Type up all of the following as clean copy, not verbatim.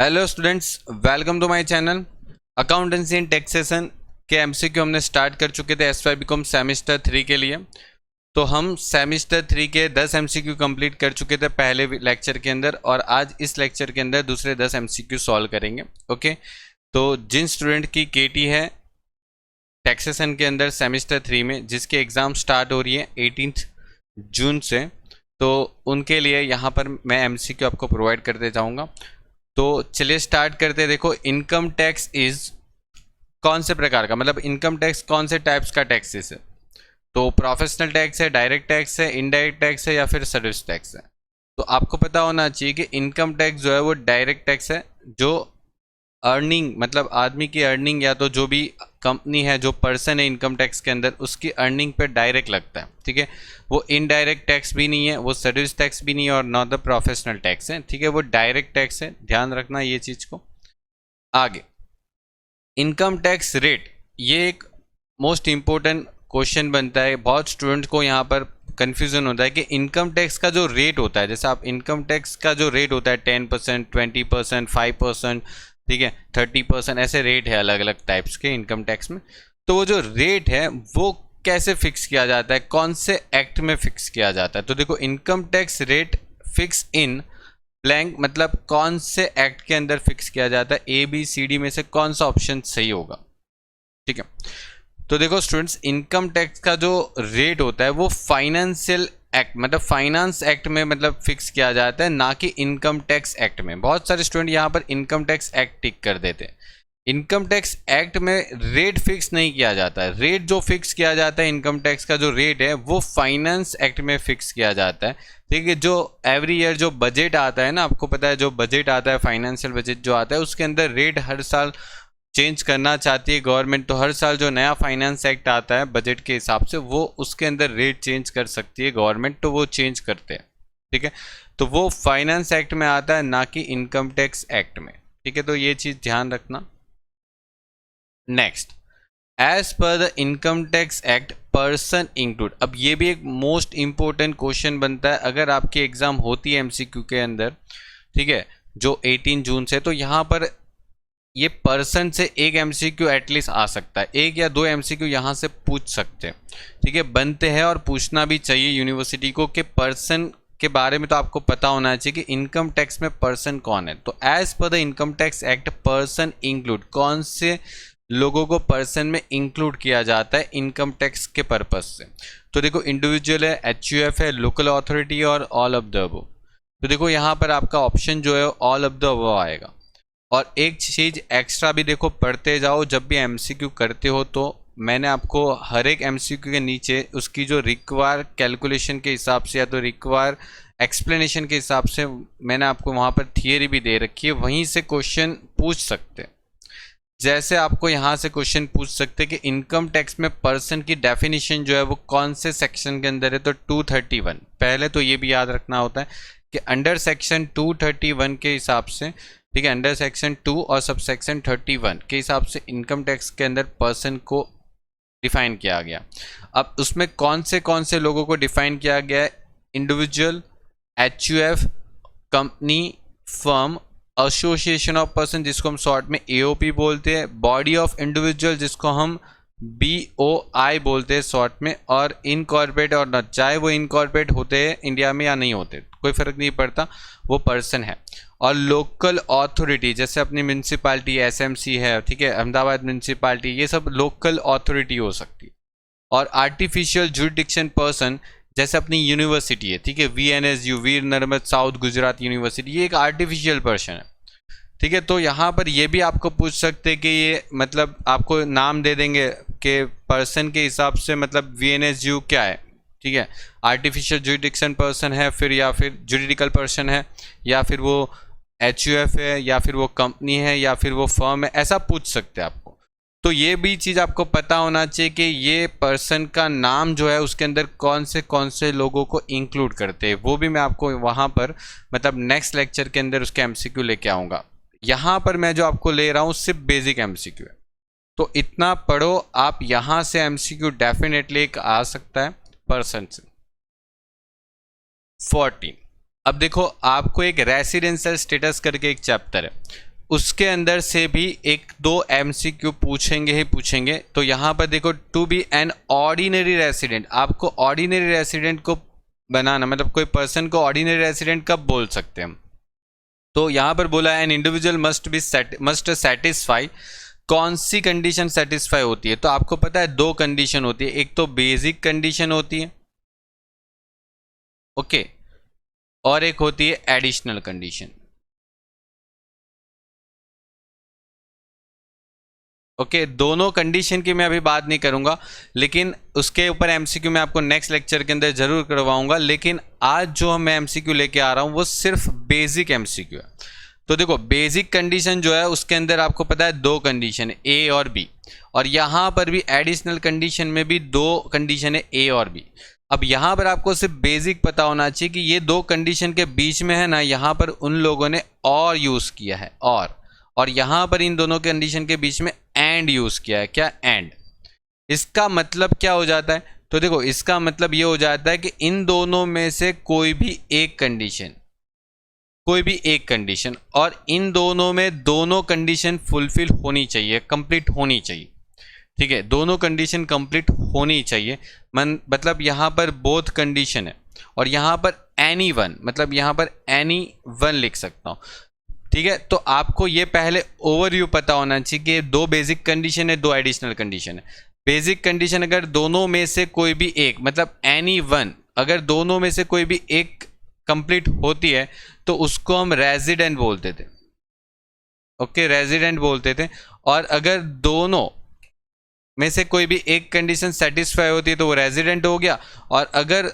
Hello students, welcome to my channel. Accountancy and taxation के MCQ हमने start कर चुके थे एसवाई बीकॉम सेमेस्टर 3 के लिए। तो हम सेमेस्टर 3 के 10 एमसीक्यू कंप्लीट कर चुके थे पहले लेक्चर के अंदर, और आज इस लेक्चर के अंदर दूसरे 10 एमसीक्यू सॉल्व करेंगे। ओके, तो जिन स्टूडेंट की केटी है टैक्सेशन के अंदर सेमेस्टर 3 में, जिसके एग्ज़ाम स्टार्ट हो रही है 18 जून से, तो उनके लिए यहाँ पर मैं एमसीक्यू आपको प्रोवाइड करते जाऊँगा। तो चलिए स्टार्ट करते हैं। देखो, इनकम टैक्स इज कौन से प्रकार का, मतलब इनकम टैक्स कौन से टाइप्स का टैक्सेस है। तो प्रोफेशनल टैक्स है, डायरेक्ट टैक्स है, इनडायरेक्ट टैक्स है, या फिर सर्विस टैक्स है। तो आपको पता होना चाहिए कि इनकम टैक्स जो है वो डायरेक्ट टैक्स है, जो अर्निंग मतलब आदमी की अर्निंग या तो जो भी कंपनी है, जो पर्सन है इनकम टैक्स के अंदर, उसकी अर्निंग पे डायरेक्ट लगता है। ठीक है, वो इनडायरेक्ट टैक्स भी नहीं है, वो सर्विस टैक्स भी नहीं है, और नॉट द प्रोफेशनल टैक्स है। ठीक है, वो डायरेक्ट टैक्स है, ध्यान रखना ये चीज़ को। आगे, इनकम टैक्स रेट, ये एक मोस्ट इम्पोर्टेंट क्वेश्चन बनता है। बहुत स्टूडेंट्स को यहाँ पर कन्फ्यूज़न होता है कि इनकम टैक्स का जो रेट होता है, जैसे आप इनकम टैक्स का जो रेट होता है 10%, 20%, 5%, ठीक है, 30%, ऐसे रेट है अलग अलग टाइप्स के इनकम टैक्स में। तो वो जो रेट है वो कैसे फिक्स किया जाता है, कौन से एक्ट में फिक्स किया जाता है। तो देखो, income tax rate fix in blank, मतलब कौन से एक्ट के अंदर फिक्स किया जाता है, ABCD में से कौन सा ऑप्शन सही होगा। ठीक है, तो देखो स्टूडेंट्स, इनकम टैक्स का जो रेट होता है वो फाइनेंशियल एक्ट, मतलब फाइनेंस एक्ट में मतलब फिक्स किया जाता है, ना कि इनकम टैक्स एक्ट में। बहुत सारे स्टूडेंट यहाँ पर इनकम टैक्स एक्ट टिक कर देते हैं। इनकम टैक्स एक्ट में रेट फिक्स नहीं किया जाता है। रेट जो फिक्स किया जाता है इनकम टैक्स का जो रेट है वो फाइनेंस एक्ट में फिक्स किया जाता है। ठीक है, जो एवरी ईयर जो बजट आता है ना, आपको पता है जो बजट आता है, फाइनेंशियल बजट जो आता है, उसके अंदर रेट हर साल चेंज करना चाहती है गवर्नमेंट। तो हर साल जो नया फाइनेंस एक्ट आता है बजट के हिसाब से, वो उसके अंदर रेट चेंज कर सकती है गवर्नमेंट, तो वो चेंज करते हैं। ठीक है, तो वो फाइनेंस एक्ट में आता है, ना कि इनकम टैक्स एक्ट में। ठीक है, तो ये चीज़ ध्यान रखना। Next, as per the income tax act person include. अब ये भी एक मोस्ट इंपॉर्टेंट क्वेश्चन बनता है अगर आपकी एग्जाम होती है एमसीक्यू के अंदर। ठीक है, जो 18 जून से, तो यहाँ पर ये पर्सन से एक एमसीक्यू एटलीस्ट आ सकता है, एक या दो एमसीक्यू यहाँ से पूछ सकते हैं। ठीक है, बनते हैं और पूछना भी चाहिए यूनिवर्सिटी को कि पर्सन के बारे में तो आपको पता होना चाहिए कि इनकम टैक्स में पर्सन कौन है। तो as per the income tax act person include, कौन से लोगों को पर्सन में इंक्लूड किया जाता है इनकम टैक्स के पर्पज से। तो देखो, इंडिविजुअल है, HUF है, लोकल अथॉरिटी और ऑल ऑफ द अबव। तो देखो यहाँ पर आपका ऑप्शन जो है ऑल ऑफ द अबव आएगा। और एक चीज़ एक्स्ट्रा भी देखो, पढ़ते जाओ, जब भी एमसीक्यू करते हो तो मैंने आपको हर एक एमसीक्यू के नीचे उसकी जो रिक्वायर कैलकुलेशन के हिसाब से या तो रिक्वायर एक्सप्लेनेशन के हिसाब से मैंने आपको वहाँ पर थियरी भी दे रखी है, वहीं से क्वेश्चन पूछ सकते हैं। जैसे आपको यहाँ से क्वेश्चन पूछ सकते हैं कि इनकम टैक्स में पर्सन की डेफिनेशन जो है वो कौन से सेक्शन के अंदर है, तो 231। पहले तो ये भी याद रखना होता है कि अंडर सेक्शन 231 के हिसाब से, ठीक है, अंडर सेक्शन 2 और सब सेक्शन 31 के हिसाब से इनकम टैक्स के अंदर पर्सन को डिफाइन किया गया। अब उसमें कौन से लोगों को डिफाइन किया गया है, individual, HUF, company, firm, association of person जिसको हम शॉर्ट में AOP बोलते हैं, बॉडी ऑफ इंडिविजुअल जिसको हम BOI बोलते हैं शॉर्ट में, और इनकॉर्पोरेट और नॉट, चाहे वो इनकॉर्पोरेट होते हैं इंडिया में या नहीं होते, कोई फर्क नहीं पड़ता, वो पर्सन है। और लोकल अथॉरिटी, जैसे अपनी म्यूनसिपालिटी SMC है, ठीक है, अहमदाबाद म्यूनसिपालिटी, ये सब लोकल अथॉरिटी हो सकती है। और आर्टिफिशियल जुरिडिक्शन पर्सन, जैसे अपनी यूनिवर्सिटी है, ठीक है, VNSU, वीर नर्मद साउथ गुजरात यूनिवर्सिटी, ये एक आर्टिफिशियल पर्सन है। ठीक है, तो यहाँ पर ये भी आपको पूछ सकते हैं कि ये मतलब आपको नाम दे देंगे कि पर्सन के हिसाब से मतलब VNSU क्या है। ठीक है, आर्टिफिशियल जुरिडिक्शन पर्सन है, फिर या फिर जुरिडिकल पर्सन है, या फिर वो HUF है, या फिर वो कंपनी है, या फिर वो फर्म है, ऐसा पूछ सकते हैं आपको। तो ये भी चीज़ आपको पता होना चाहिए कि ये पर्सन का नाम जो है उसके अंदर कौन से लोगों को इंक्लूड करते हैं। वो भी मैं आपको वहाँ पर मतलब नेक्स्ट लेक्चर के अंदर उसके MCQ लेके आऊँगा। यहाँ पर मैं जो आपको ले रहा हूँ सिर्फ बेसिक MCQ है, तो इतना पढ़ो आप। यहाँ से MCQ डेफिनेटली एक आ सकता है पर्सन से। 14, अब देखो आपको एक रेसिडेंशियल स्टेटस करके एक चैप्टर है, उसके अंदर से भी एक दो एमसीक्यू पूछेंगे ही पूछेंगे। तो यहाँ पर देखो, to be an ordinary resident, आपको ऑर्डिनरी रेसिडेंट को बनाना, मतलब कोई पर्सन को ऑर्डिनरी रेसिडेंट कब बोल सकते हैं हम? तो यहाँ पर बोला एन इंडिविजुअल मस्ट सेटिस्फाई, कौन सी कंडीशन सेटिस्फाई होती है? तो आपको पता है दो कंडीशन होती है, एक तो बेसिक कंडीशन होती है, ओके, और एक होती है एडिशनल कंडीशन। ओके, दोनों कंडीशन की मैं अभी बात नहीं करूंगा, लेकिन उसके ऊपर एमसीक्यू मैं आपको नेक्स्ट लेक्चर के अंदर जरूर करवाऊंगा। लेकिन आज जो मैं एमसीक्यू लेके आ रहा हूं वो सिर्फ बेसिक एमसीक्यू है। तो देखो, बेसिक कंडीशन जो है उसके अंदर आपको पता है दो कंडीशन है, ए और बी, और यहां पर भी एडिशनल कंडीशन में भी दो कंडीशन है, ए और बी। अब यहां पर आपको सिर्फ बेसिक पता होना चाहिए कि ये दो कंडीशन के बीच में है ना, यहां पर उन लोगों ने और यूज किया है, और यहां पर इन दोनों कंडीशन के बीच में एंड यूज किया है। क्या? एंड। इसका मतलब क्या हो जाता है? तो देखो, इसका मतलब ये हो जाता है कि इन दोनों में से कोई भी एक कंडीशन, और इन दोनों में दोनों कंडीशन फुलफिल होनी चाहिए, कंप्लीट होनी चाहिए। ठीक है, दोनों कंडीशन कंप्लीट होनी चाहिए। मतलब यहां पर बोथ कंडीशन है, और यहां पर एनी वन, मतलब यहां पर एनी वन लिख सकता हूं। ठीक है, तो आपको ये पहले ओवरव्यू पता होना चाहिए कि दो बेसिक कंडीशन है, दो एडिशनल कंडीशन है। बेसिक कंडीशन अगर दोनों में से कोई भी एक, मतलब एनी वन, अगर दोनों में से कोई भी एक कंप्लीट होती है तो उसको हम रेजिडेंट बोलते थे। ओके, रेजिडेंट बोलते थे। और अगर दोनों में से कोई भी एक कंडीशन सेटिस्फाई होती है तो वो रेजिडेंट हो गया। और अगर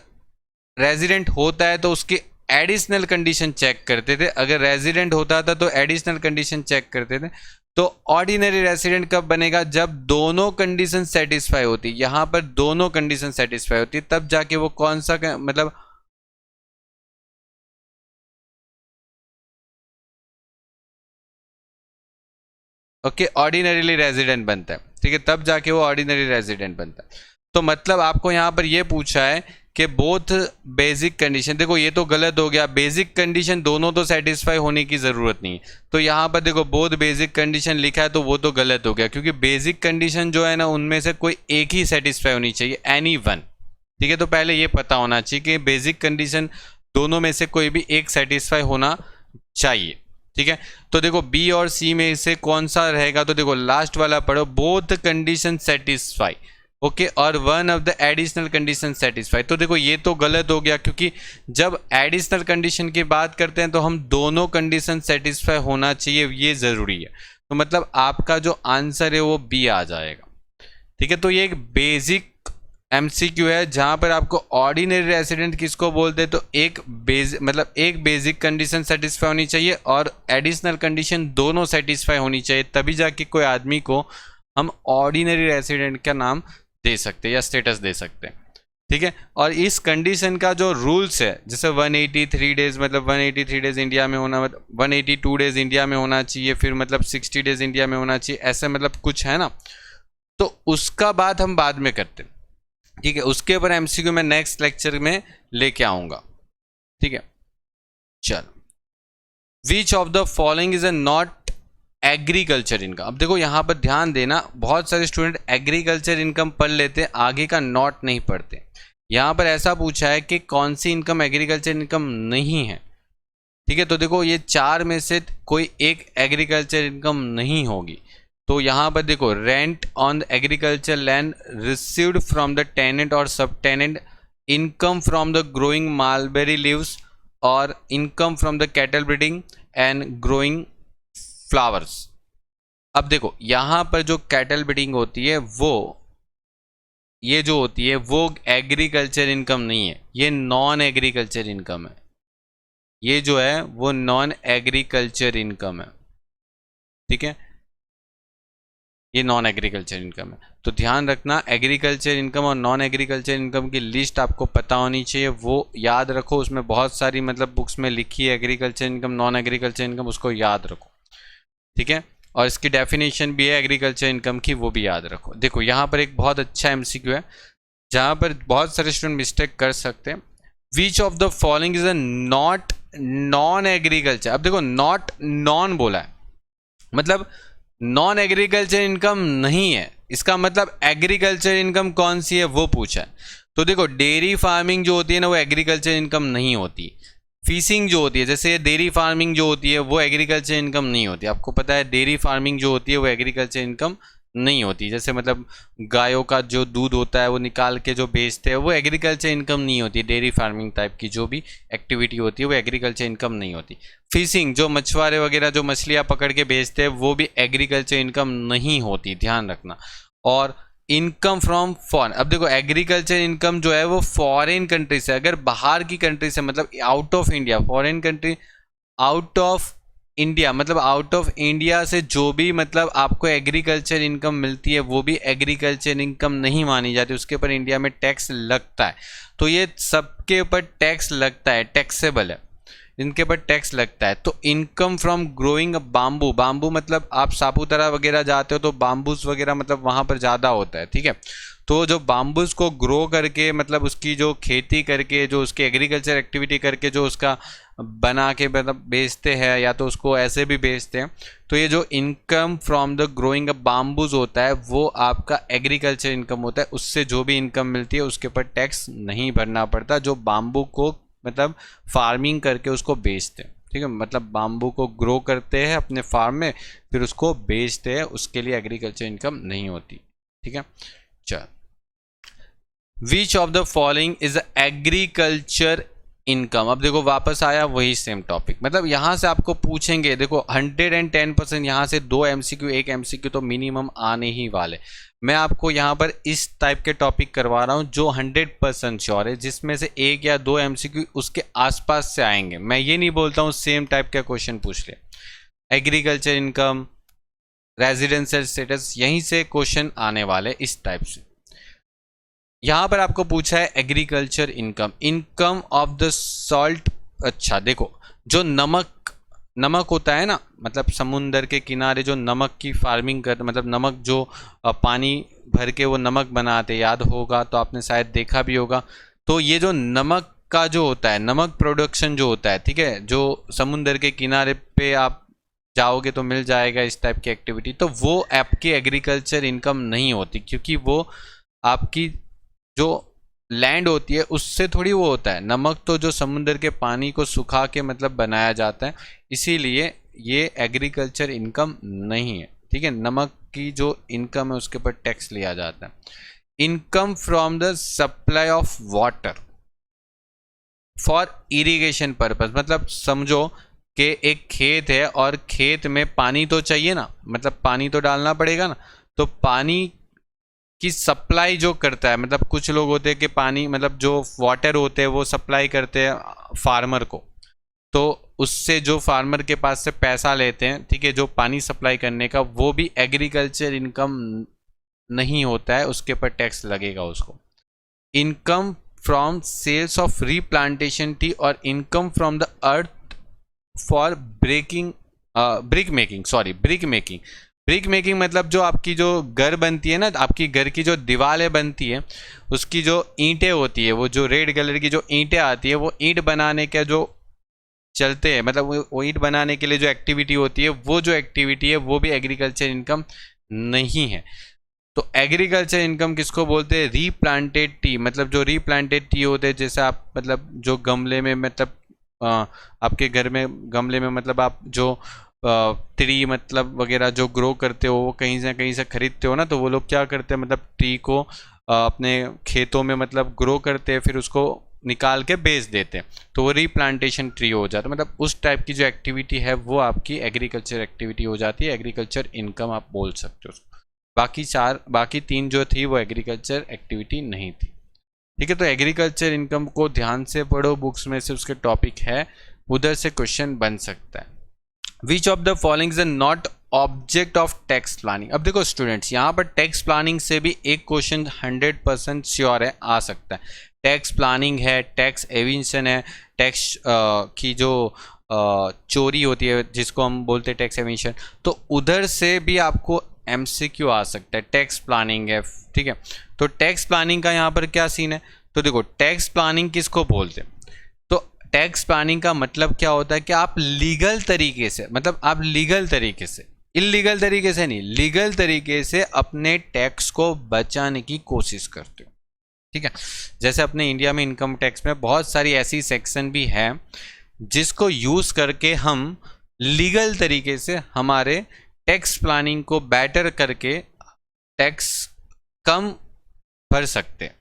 रेजिडेंट होता है तो उसकी एडिशनल कंडीशन चेक करते थे। अगर रेजिडेंट होता था तो एडिशनल कंडीशन चेक करते थे। तो ऑर्डिनरी रेसिडेंट कब बनेगा? जब दोनों कंडीशन सेटिस्फाई होती, यहां पर दोनों कंडीशन सेटिस्फाई होती, तब जाके वो कौन सा मतलब ओके, ऑर्डिनरीली रेजिडेंट बनता है। ठीक है, तब जाके वो ऑर्डिनरी रेजिडेंट बनता है। तो मतलब आपको यहां पर ये पूछा है कि बोथ बेसिक कंडीशन, देखो ये तो गलत हो गया, बेसिक कंडीशन दोनों तो सेटिस्फाई होने की जरूरत नहीं। तो यहां पर देखो बोथ बेसिक कंडीशन लिखा है, तो वो तो गलत हो गया, क्योंकि बेसिक कंडीशन जो है ना उनमें से कोई एक ही सेटिस्फाई होनी चाहिए, एनी वन। ठीक है, तो पहले ये पता होना चाहिए कि बेसिक कंडीशन दोनों में से कोई भी एक सेटिस्फाई होना चाहिए। ठीक है, तो देखो बी और सी में से कौन सा रहेगा? तो देखो लास्ट वाला पढ़ो, बोथ कंडीशन सेटिस्फाई, ओके, और one of the additional condition satisfy. तो देखो ये तो गलत हो गया, क्योंकि जब एडिशनल कंडीशन की बात करते हैं तो हम दोनों कंडीशन सेटिस्फाई होना चाहिए, ये जरूरी है। तो मतलब आपका जो आंसर है वो बी आ जाएगा। ठीक है, तो ये एक बेसिक एमसीक्यू है जहां पर आपको ऑर्डिनरी रेसिडेंट किसको बोलते हैं, तो एक मतलब एक बेसिक कंडीशन सेटिस्फाई होनी चाहिए और एडिशनल कंडीशन दोनों सेटिस्फाई होनी चाहिए, तभी जाके कोई आदमी को हम ऑर्डिनरी रेसिडेंट का नाम दे सकते हैं या स्टेटस दे सकते हैं। ठीक है, और इस कंडीशन का जो रूल्स है, जैसे 183 डेज, मतलब 183 डेज इंडिया में होना, मतलब 182 डेज इंडिया में होना चाहिए, फिर मतलब 60 डेज इंडिया में होना चाहिए, ऐसे मतलब कुछ है ना। तो उसका बात हम बाद में करते हैं। ठीक है, उसके ऊपर एमसीक्यू मैं नेक्स्ट लेक्चर में लेके आऊंगा। ठीक है, चलो, which of the following is a not agriculture income. अब देखो यहां पर ध्यान देना, बहुत सारे स्टूडेंट एग्रीकल्चर इनकम पढ़ लेते हैं, आगे का नॉट नहीं पढ़ते। यहां पर ऐसा पूछा है कि कौन सी इनकम एग्रीकल्चर इनकम नहीं है। ठीक है, तो देखो ये चार में से कोई एक एग्रीकल्चर इनकम नहीं होगी। तो यहां पर देखो, rent on agriculture land received from the tenant और sub tenant, income from the growing mulberry leaves, और income from the cattle breeding and growing flowers. अब देखो यहां पर जो कैटल ब्रीडिंग होती है वो, ये जो होती है वो एग्रीकल्चर इनकम नहीं है, ये नॉन एग्रीकल्चर इनकम है। ये जो है वो नॉन एग्रीकल्चर इनकम है। ठीक है, ये नॉन एग्रीकल्चर इनकम है। तो ध्यान रखना, एग्रीकल्चर इनकम और नॉन एग्रीकल्चर इनकम की लिस्ट आपको पता होनी चाहिए, वो याद रखो। उसमें बहुत सारी मतलब बुक्स में लिखी है agriculture income, non agriculture income, उसको याद रखो। ठीक है, और इसकी डेफिनेशन भी है एग्रीकल्चर इनकम की, वो भी याद रखो। देखो यहाँ पर एक बहुत अच्छा एमसीक्यू है जहाँ पर बहुत सारे स्टूडेंट मिस्टेक कर सकते हैं। Which of the following is a not non agriculture. अब देखो नॉट नॉन बोला है, मतलब नॉन एग्रीकल्चर इनकम नहीं है, इसका मतलब एग्रीकल्चर इनकम कौन सी है वो पूछा है। तो देखो डेयरी फार्मिंग जो होती है ना वो एग्रीकल्चर इनकम नहीं होती। फिशिंग जो होती है, जैसे डेयरी फार्मिंग जो होती है वो एग्रीकल्चर इनकम नहीं होती। आपको पता है डेयरी फार्मिंग जो होती है वो एग्रीकल्चर इनकम नहीं होती। जैसे मतलब गायों का जो दूध होता है वो निकाल के जो बेचते हैं वो एग्रीकल्चर इनकम नहीं होती। डेयरी फार्मिंग टाइप की जो भी एक्टिविटी होती है वो एग्रीकल्चर इनकम नहीं होती। फिशिंग जो मछुआरे वगैरह जो मछलियाँ पकड़ के बेचते हैं वो भी एग्रीकल्चर इनकम नहीं होती, ध्यान रखना। और इनकम फ्रॉम फॉरेन, अब देखो एग्रीकल्चर इनकम जो है वो फॉरेन कंट्री से, अगर बाहर की कंट्री से मतलब out of India, foreign country out of India मतलब आउट ऑफ इंडिया से जो भी मतलब आपको एग्रीकल्चर इनकम मिलती है वो भी एग्रीकल्चर इनकम नहीं मानी जाती, उसके ऊपर इंडिया में टैक्स लगता है। तो ये सबके ऊपर टैक्स लगता है, टैक्सेबल है, इनके ऊपर टैक्स लगता है। तो income from growing bamboo, bamboo मतलब आप सापुतारा वगैरह जाते हो तो बाम्बूस वगैरह मतलब वहाँ पर ज़्यादा होता है, ठीक है। तो जो बाम्बूस को ग्रो करके मतलब उसकी जो खेती करके जो उसकी एग्रीकल्चर एक्टिविटी करके जो उसका बना के मतलब बेचते हैं या तो उसको ऐसे भी बेचते हैं, तो ये जो इनकम फ्रॉम द ग्रोइंग बाम्बूज होता है वो आपका एग्रीकल्चर इनकम होता है। उससे जो भी इनकम मिलती है उसके ऊपर टैक्स नहीं भरना पड़ता, जो बाम्बू को मतलब फार्मिंग करके उसको बेचते हैं, ठीक है। मतलब बाम्बू को ग्रो करते हैं अपने फार्म में फिर उसको बेचते हैं, उसके लिए एग्रीकल्चर इनकम नहीं होती, ठीक है। चल, which of the following is agriculture income. अब देखो वापस आया वही सेम टॉपिक, मतलब यहाँ से आपको पूछेंगे, देखो 110% यहाँ से 2 MCQ 1 MCQ तो मिनिमम आने ही वाले। मैं आपको यहाँ पर इस टाइप के टॉपिक करवा रहा हूँ जो 100% श्योर है, जिसमें से 1 या 2 MCQ उसके आसपास से आएंगे। मैं ये नहीं बोलता हूँ सेम टाइप का क्वेश्चन पूछ ले। एग्रीकल्चर इनकम, रेजिडेंशियल स्टेटस, यहीं से क्वेश्चन आने वाले इस टाइप से। यहाँ पर आपको पूछा है agriculture income, income of the salt. अच्छा देखो, जो नमक होता है ना, मतलब समुंदर के किनारे जो नमक की फार्मिंग कर, मतलब नमक जो पानी भर के वो नमक बनाते, याद होगा तो आपने शायद देखा भी होगा। तो ये जो नमक का जो होता है, नमक प्रोडक्शन जो होता है, ठीक है, जो समुंदर के किनारे पे आप जाओगे तो मिल जाएगा इस टाइप की एक्टिविटी, तो वो आपकी एग्रीकल्चर इनकम नहीं होती, क्योंकि वो आपकी जो लैंड होती है उससे थोड़ी वो होता है। नमक तो जो समुद्र के पानी को सुखा के मतलब बनाया जाता है, इसीलिए ये एग्रीकल्चर इनकम नहीं है, ठीक है। नमक की जो इनकम है उसके ऊपर टैक्स लिया जाता है। Income from the supply of water for irrigation purpose, मतलब समझो कि एक खेत है और खेत में पानी तो चाहिए ना, मतलब पानी तो डालना पड़ेगा ना, तो पानी की सप्लाई जो करता है, मतलब कुछ लोग होते हैं कि पानी मतलब जो वाटर होते हैं वो सप्लाई करते हैं फार्मर को, तो उससे जो फार्मर के पास से पैसा लेते हैं, ठीक है, जो पानी सप्लाई करने का, वो भी एग्रीकल्चर इनकम नहीं होता है, उसके ऊपर टैक्स लगेगा उसको। Income from sales of replantation tea और income from the earth for brick making मतलब जो आपकी जो घर बनती है ना, आपकी घर की जो दीवारें बनती है उसकी जो ईंटें होती है, वो जो रेड कलर की जो ईंटें आती है, वो ईंट बनाने का जो चलते हैं, मतलब वो ईंट बनाने के लिए जो एक्टिविटी होती है, वो जो एक्टिविटी है वो भी एग्रीकल्चर इनकम नहीं है। तो एग्रीकल्चर इनकम किसको बोलते हैं? रीप्लांटेड टी, मतलब जो रीप्लांटेड टी होते हैं, जैसे आप मतलब जो गमले में मतलब आपके घर में गमले में मतलब आप जो ट्री मतलब वगैरह जो ग्रो करते हो वो कहीं से खरीदते हो ना, तो वो लोग क्या करते हैं, मतलब ट्री को अपने खेतों में मतलब ग्रो करते हैं, फिर उसको निकाल के बेच देते हैं, तो वो रीप्लांटेशन ट्री हो जाता है। मतलब उस टाइप की जो एक्टिविटी है वो आपकी एग्रीकल्चर एक्टिविटी हो जाती है, एग्रीकल्चर इनकम आप बोल सकते हो। बाकी तीन जो थी वो एग्रीकल्चर एक्टिविटी नहीं थी, ठीक है। तो एग्रीकल्चर इनकम को ध्यान से पढ़ो, बुक्स में से उसके टॉपिक है, उधर से क्वेश्चन बन सकता है। Which of the following is not object of tax planning. अब देखो स्टूडेंट्स, यहाँ पर टैक्स प्लानिंग से भी एक क्वेश्चन 100% श्योर है, आ सकता है। टैक्स प्लानिंग है, टैक्स एविंशन है, टैक्स की जो चोरी होती है जिसको हम बोलते हैं टैक्स एविंशन, तो उधर से भी आपको MCQ आ सकता है। टैक्स प्लानिंग है, ठीक है। तो टैक्स प्लानिंग का यहाँ पर क्या सीन है, तो देखो टैक्स प्लानिंग किसको बोलते हैं, तो टैक्स प्लानिंग का मतलब क्या होता है कि आप लीगल तरीके से, मतलब आप लीगल तरीके से इलीगल तरीके से नहीं, लीगल तरीके से अपने टैक्स को बचाने की कोशिश करते हो। ठीक है, जैसे अपने इंडिया में इनकम टैक्स में बहुत सारी ऐसी सेक्शन भी है जिसको यूज करके हम लीगल तरीके से हमारे टैक्स प्लानिंग को बेटर करके टैक्स कम भर सकते हैं।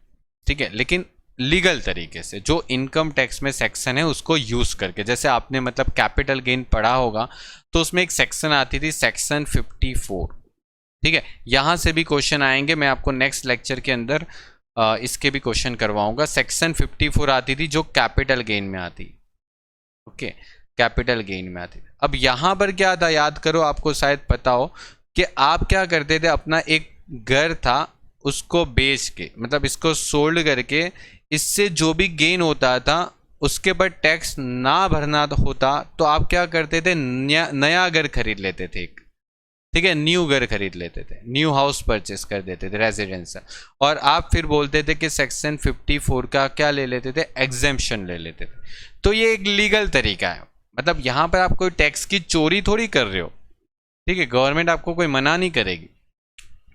ठीक है, लेकिन लीगल तरीके से जो इनकम टैक्स में सेक्शन है उसको यूज करके, जैसे आपने मतलब कैपिटल गेन पढ़ा होगा तो उसमें एक सेक्शन आती थी सेक्शन 54। ठीक है, यहां से भी क्वेश्चन आएंगे, मैं आपको नेक्स्ट लेक्चर के अंदर इसके भी क्वेश्चन करवाऊंगा। सेक्शन 54 आती थी जो कैपिटल गेन में आती। ओके, कैपिटल गेन में आती। अब यहां पर क्या था याद करो, आपको शायद पता हो कि आप क्या करते थे, अपना एक घर था उसको बेच के, मतलब इसको सोल्ड करके इससे जो भी गेन होता था उसके पर टैक्स ना भरना होता तो आप क्या करते थे, नया घर खरीद लेते थे एक। ठीक है, न्यू घर खरीद लेते थे, न्यू हाउस परचेस कर देते थे रेजिडेंस, और आप फिर बोलते थे कि सेक्शन 54 का क्या ले लेते थे, एग्जेम्पशन ले लेते थे। तो ये एक लीगल तरीका है, मतलब यहाँ पर आप कोई टैक्स की चोरी थोड़ी कर रहे हो। ठीक है, गवर्नमेंट आपको कोई मना नहीं करेगी।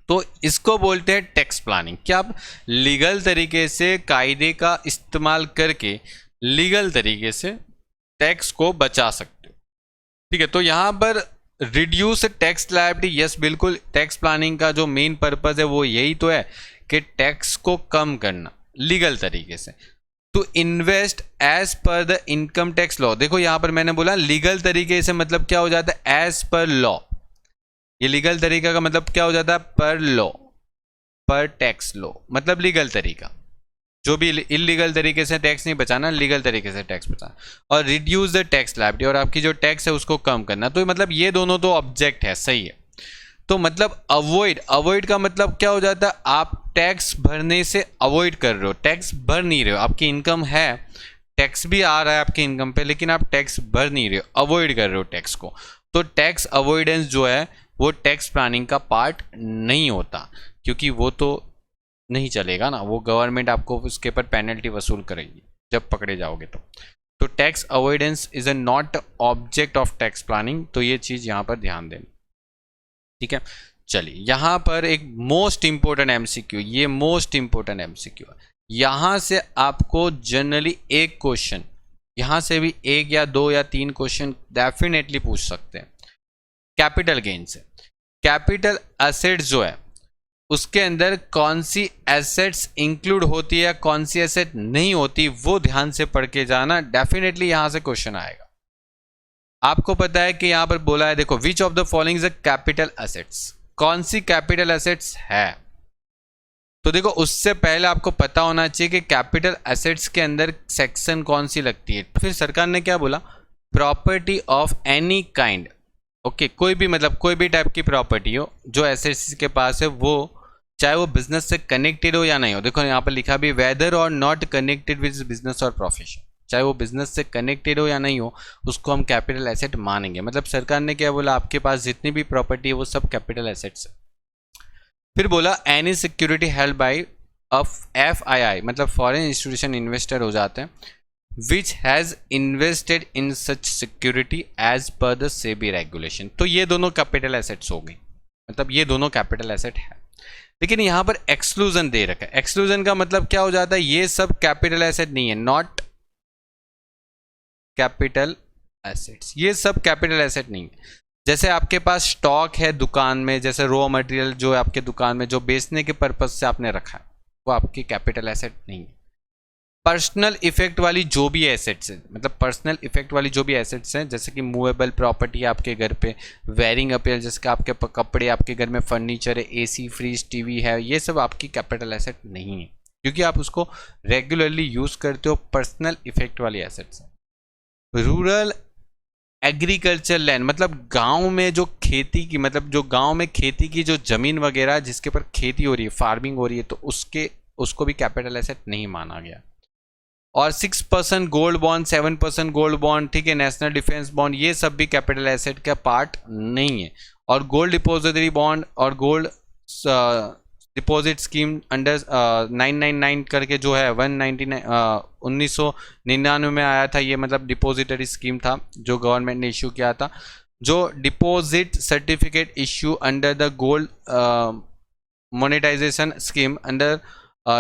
तो इसको बोलते हैं टैक्स प्लानिंग, क्या आप लीगल तरीके से कायदे का इस्तेमाल करके लीगल तरीके से टैक्स को बचा सकते हो। ठीक है, तो यहाँ पर रिड्यूस टैक्स लायबिलिटी, यस बिल्कुल, टैक्स प्लानिंग का जो मेन पर्पज है वो यही तो है कि टैक्स को कम करना लीगल तरीके से। To invest as per the income tax law, देखो यहाँ पर मैंने बोला लीगल तरीके से मतलब क्या हो जाता है, एज पर लॉ। ये लीगल तरीका का मतलब क्या हो जाता है, पर लॉ, पर टैक्स लॉ, मतलब लीगल तरीका। जो भी इलीगल तरीके से टैक्स नहीं बचाना, लीगल तरीके से टैक्स बचाना। और रिड्यूस द टैक्स लायबिलिटी, और आपकी जो टैक्स है उसको कम करना। तो मतलब ये दोनों तो ऑब्जेक्ट है, सही है। तो मतलब अवॉइड का मतलब क्या हो जाता है, आप टैक्स भरने से अवॉइड कर रहे हो, टैक्स भर नहीं रहे हो। आपकी इनकम है, टैक्स भी आ रहा है आपकी इनकम पे, लेकिन आप टैक्स भर नहीं रहे हो, अवॉइड कर रहे हो टैक्स को। तो टैक्स अवॉइडेंस जो है वो टैक्स प्लानिंग का पार्ट नहीं होता, क्योंकि वो तो नहीं चलेगा ना, वो गवर्नमेंट आपको उसके पर पेनल्टी वसूल करेगी जब पकड़े जाओगे तो tax avoidance is a not object of tax planning. तो ये चीज यहां पर ध्यान देना। ठीक है, चलिए यहां पर एक मोस्ट इंपोर्टेंट एमसीक्यू, ये मोस्ट इंपोर्टेंट एमसीक्यू है। यहां से आपको जनरली एक क्वेश्चन, यहां से भी एक या दो या तीन क्वेश्चन डेफिनेटली पूछ सकते हैं कैपिटल गेन से। कैपिटल एसेट्स जो है उसके अंदर कौन सी एसेट्स इंक्लूड होती है, कौन सी एसेट नहीं होती, वो ध्यान से पढ़ के जाना, डेफिनेटली यहां से क्वेश्चन आएगा। आपको पता है कि यहां पर बोला है, देखो which of the following is a capital assets, कौन सी कैपिटल एसेट्स है। तो देखो उससे पहले आपको पता होना चाहिए कि कैपिटल एसेट्स के अंदर सेक्शन कौन सी लगती है। फिर सरकार ने क्या बोला, property of any kind. Okay, कोई भी मतलब कोई भी टाइप की प्रॉपर्टी हो जो एसेट्स के पास है, वो चाहे वो बिजनेस से कनेक्टेड हो या नहीं हो। देखो यहाँ पर लिखा भी वेदर और नॉट कनेक्टेड विद बिजनेस और प्रोफेशन, चाहे वो बिजनेस से कनेक्टेड हो या नहीं हो, उसको हम कैपिटल एसेट मानेंगे। मतलब सरकार ने क्या बोला, आपके पास जितनी भी प्रॉपर्टी है वो सब कैपिटल एसेट्स है। फिर बोला any security held by FII, मतलब फॉरेन इंस्टीट्यूशन इन्वेस्टर हो जाते हैं, which has invested in such security as per the SEBI regulation. तो ये दोनों कैपिटल एसेट्स हो गई, मतलब ये दोनों कैपिटल एसेट है। लेकिन यहां पर एक्सक्लूजन दे रखा है। एक्सक्लूजन का मतलब क्या हो जाता है, ये सब कैपिटल एसेट नहीं है, नॉट कैपिटल एसेट्स, ये सब कैपिटल एसेट नहीं है। जैसे आपके पास स्टॉक है दुकान में, जैसे रॉ मटेरियल जो है आपके दुकान में जो बेचने के पर्पज से आपने रखा है, वो आपकी कैपिटल एसेट नहीं है। पर्सनल इफेक्ट वाली जो भी एसेट्स हैं, मतलब पर्सनल इफेक्ट वाली जो भी एसेट्स हैं, जैसे कि मूवेबल प्रॉपर्टी आपके घर पे, वेयरिंग अपीयर जैसे कि आपके कपड़े, आपके घर में फर्नीचर है, AC फ्रिज टीवी है, ये सब आपकी कैपिटल एसेट नहीं है, क्योंकि आप उसको रेगुलरली यूज करते हो। पर्सनल इफेक्ट वाली एसेट्स है। रूरल एग्रीकल्चर लैंड, मतलब गांव में जो खेती की, मतलब जो गांव में खेती की जो जमीन वगैरह जिसके ऊपर खेती हो रही है, फार्मिंग हो रही है, तो उसको भी कैपिटल एसेट नहीं माना गया। और 6% गोल्ड बॉन्ड, 7% गोल्ड बॉन्ड, ठीक है, नेशनल डिफेंस बॉन्ड, ये सब भी कैपिटल एसेट का पार्ट नहीं है। और गोल्ड डिपोजिटरी बॉन्ड और गोल्ड डिपॉजिट स्कीम अंडर 999 करके जो है 1999 में आया था, ये मतलब डिपॉजिटरी स्कीम था जो गवर्नमेंट ने इश्यू किया था। जो deposit certificate issue under the gold monetization scheme under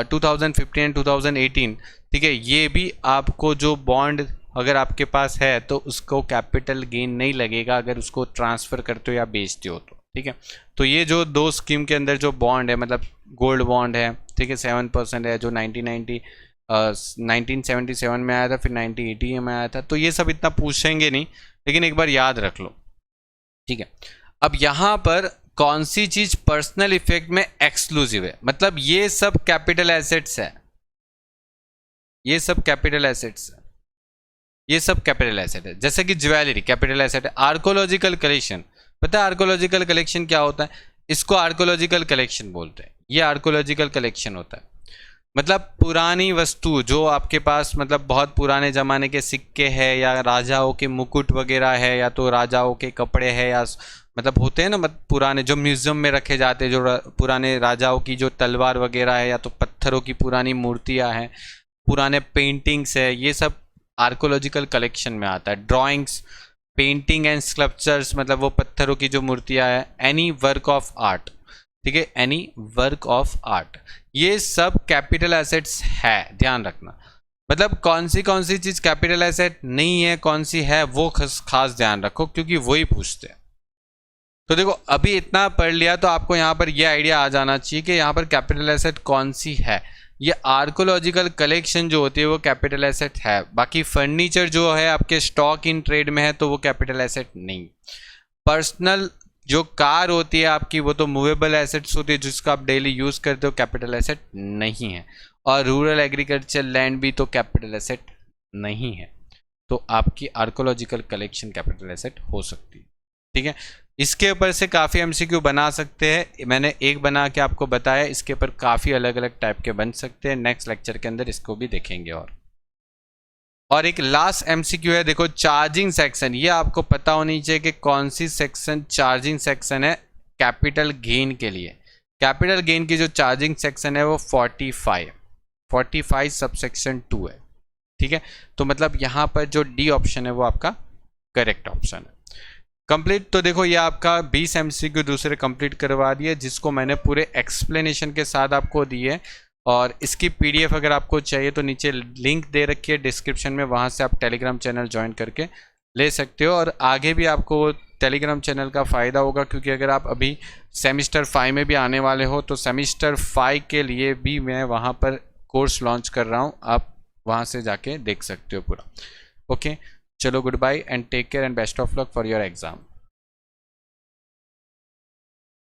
2015 and 2018, ठीक है, ये भी आपको जो बॉन्ड अगर आपके पास है तो उसको कैपिटल गेन नहीं लगेगा अगर उसको ट्रांसफ़र करते हो या बेचते हो तो, ठीक है। तो ये जो दो स्कीम के अंदर जो बॉन्ड है, मतलब गोल्ड बॉन्ड है, ठीक है, 7% है, जो 1977 में आया था, फिर 1980 में आया था, तो ये सब इतना पूछेंगे नहीं, लेकिन एक बार याद रख लो, ठीक है। अब यहाँ पर कौन सी चीज़ पर्सनल इफेक्ट में एक्सक्लूसिव है, मतलब ये सब कैपिटल एसेट्स है, ये सब कैपिटल एसेट्स है, ये सब कैपिटल एसेट है। जैसे कि ज्वेलरी कैपिटल एसेट है। आर्कोलॉजिकल कलेक्शन, पता है आर्कोलॉजिकल कलेक्शन क्या होता है? इसको आर्कोलॉजिकल कलेक्शन बोलते हैं। ये आर्कोलॉजिकल कलेक्शन होता है, मतलब पुरानी वस्तु जो आपके पास, मतलब बहुत पुराने ज़माने के सिक्के हैं, या राजाओं के मुकुट वगैरह है, या तो राजाओं के कपड़े हैं, या मतलब होते हैं ना, मतलब पुराने जो म्यूज़ियम में रखे जाते हैं, जो पुराने राजाओं की जो तलवार वगैरह है, या तो पत्थरों की पुरानी मूर्तियाँ हैं, पुराने पेंटिंग्स है, ये सब आर्कोलॉजिकल कलेक्शन में आता है। ड्राइंग्स, पेंटिंग एंड स्कल्पचर्स, मतलब वो पत्थरों की जो मूर्तियाँ हैं, एनी वर्क ऑफ आर्ट, ठीक है, एनी वर्क ऑफ आर्ट, ये सब कैपिटल एसेट्स है, ध्यान रखना। मतलब कौन सी चीज़ कैपिटल एसेट नहीं है, कौन सी है, वो खास ध्यान रखो, क्योंकि वही पूछते हैं। तो देखो अभी इतना पढ़ लिया तो आपको यहाँ पर ये आइडिया आ जाना चाहिए कि यहाँ पर कैपिटल एसेट कौन सी है। ये आर्कोलॉजिकल कलेक्शन जो होती है वो कैपिटल एसेट है। बाकी फर्नीचर जो है आपके स्टॉक इन ट्रेड में है तो वो कैपिटल एसेट नहीं। पर्सनल जो कार होती है आपकी वो तो मूवेबल एसेट्स होती है जिसका आप डेली यूज़ करते हो, कैपिटल एसेट नहीं है। और रूरल एग्रीकल्चर लैंड भी तो कैपिटल एसेट नहीं है। तो आपकी आर्कोलॉजिकल कलेक्शन कैपिटल एसेट हो सकती है, ठीक है। इसके ऊपर से काफ़ी एमसीक्यू बना सकते हैं, मैंने एक बना के आपको बताया, इसके ऊपर काफ़ी अलग अलग टाइप के बन सकते हैं। नेक्स्ट लेक्चर के अंदर इसको भी देखेंगे। और एक लास्ट एमसीक्यू है, देखो चार्जिंग सेक्शन। ये आपको पता होनी चाहिए कि कौन सी सेक्शन चार्जिंग सेक्शन है कैपिटल गेन के लिए। कैपिटल गेन की जो चार्जिंग सेक्शन है वो 45 सबसेक्शन 2 है, ठीक है। तो मतलब यहाँ पर जो डी ऑप्शन है वो आपका करेक्ट ऑप्शन है। कंप्लीट। तो देखो ये आपका 20 एमसीक्यू दूसरे कंप्लीट करवा दिए, जिसको मैंने पूरे एक्सप्लेनेशन के साथ आपको दिए। और इसकी पीडीएफ अगर आपको चाहिए तो नीचे लिंक दे रखी है डिस्क्रिप्शन में, वहाँ से आप टेलीग्राम चैनल ज्वाइन करके ले सकते हो। और आगे भी आपको टेलीग्राम चैनल का फ़ायदा होगा, क्योंकि अगर आप अभी सेमिस्टर 5 में भी आने वाले हो तो सेमिस्टर 5 के लिए भी मैं वहाँ पर कोर्स लॉन्च कर रहा हूँ, आप वहाँ से जाके देख सकते हो पूरा। ओके, चलो goodbye and take care and best of luck for your exam.